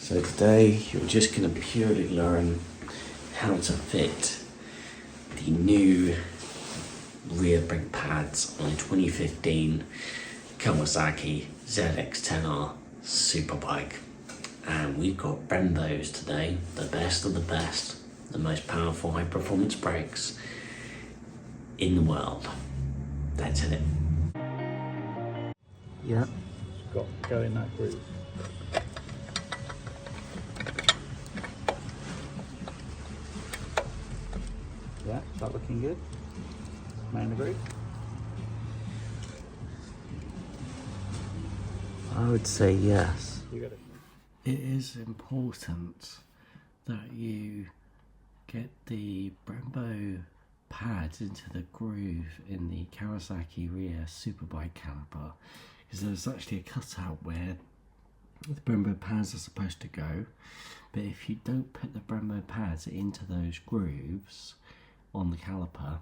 So today you're just going to purely learn how to fit the new rear brake pads on a 2015 Kawasaki ZX10R SuperBike. And we've got Brembo's today, the best of the best, the most powerful high performance brakes in the world. That's it. Yeah. Got to go in that groove. Yeah, is that looking good? Main the groove? I would say yes. You got it. It is important that you get the Brembo pads into the groove in the Kawasaki rear SuperBike caliper, because there's actually a cutout where the Brembo pads are supposed to go, but if you don't put the Brembo pads into those grooves on the caliper,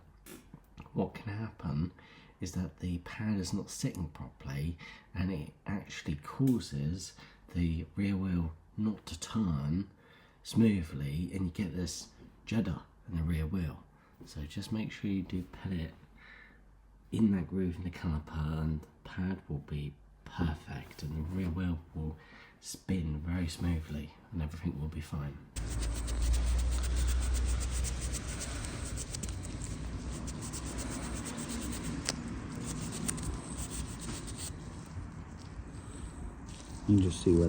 what can happen is that the pad is not sitting properly and it actually causes the rear wheel not to turn smoothly, and you get this judder in the rear wheel. So just make sure you do put it in that groove in the caliper, and the pad will be perfect and the rear wheel will spin very smoothly and everything will be fine. You can just see where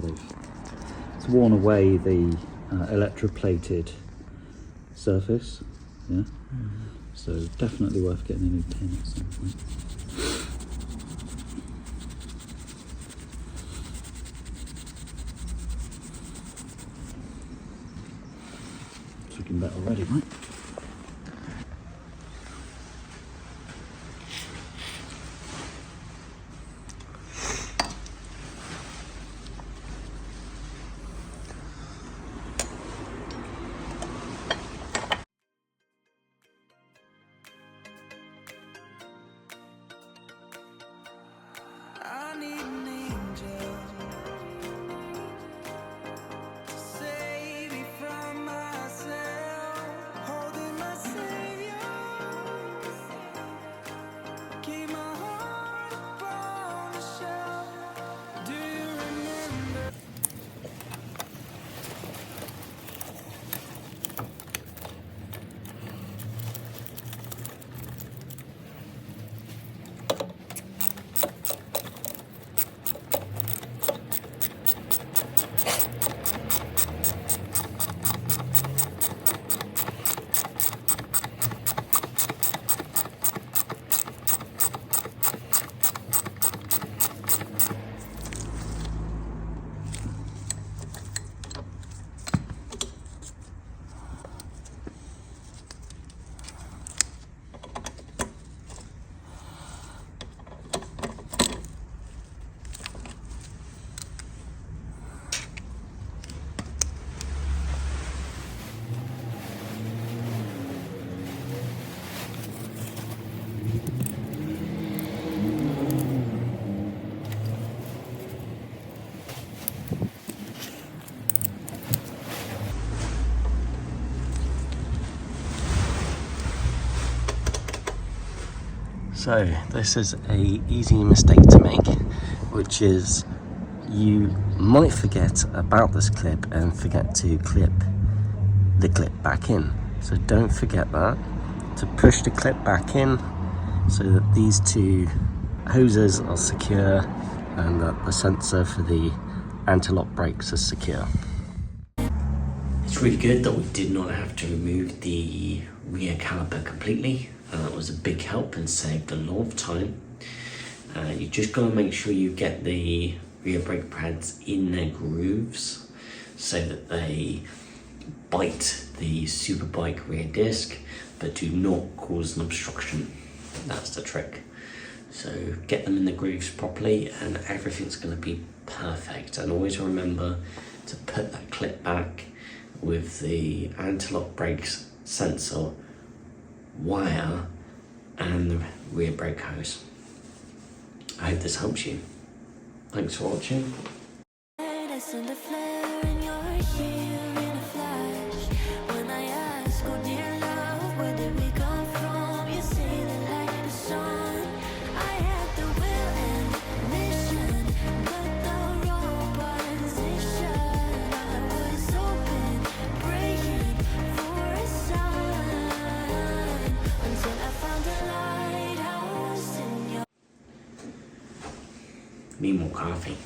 it's worn away the electroplated surface. Yeah. So definitely worth getting a new pin at some point. It's looking better already, right? So this is a easy mistake to make, which is you might forget about this clip and forget to clip the clip back in. So don't forget that, to push the clip back in so that these two hoses are secure and that the sensor for the anti-lock brakes is secure. It's really good that we did not have to remove the rear caliper completely. That was a big help and saved a lot of time. You just got to make sure you get the rear brake pads in their grooves so that they bite the SuperBike rear disc but do not cause an obstruction. That's the trick. So get them in the grooves properly and everything's going to be perfect. And always remember to put that clip back with the anti-lock brakes sensor, wire and the rear brake hose. I hope this helps you. Thanks for watching. see you in a flash. When I ask, oh dear love, where did we come from? You say that like the sun. I had the will and mission, but the wrong position. I was open, praying for a sign, until I found a lighthouse in your. Need more coffee.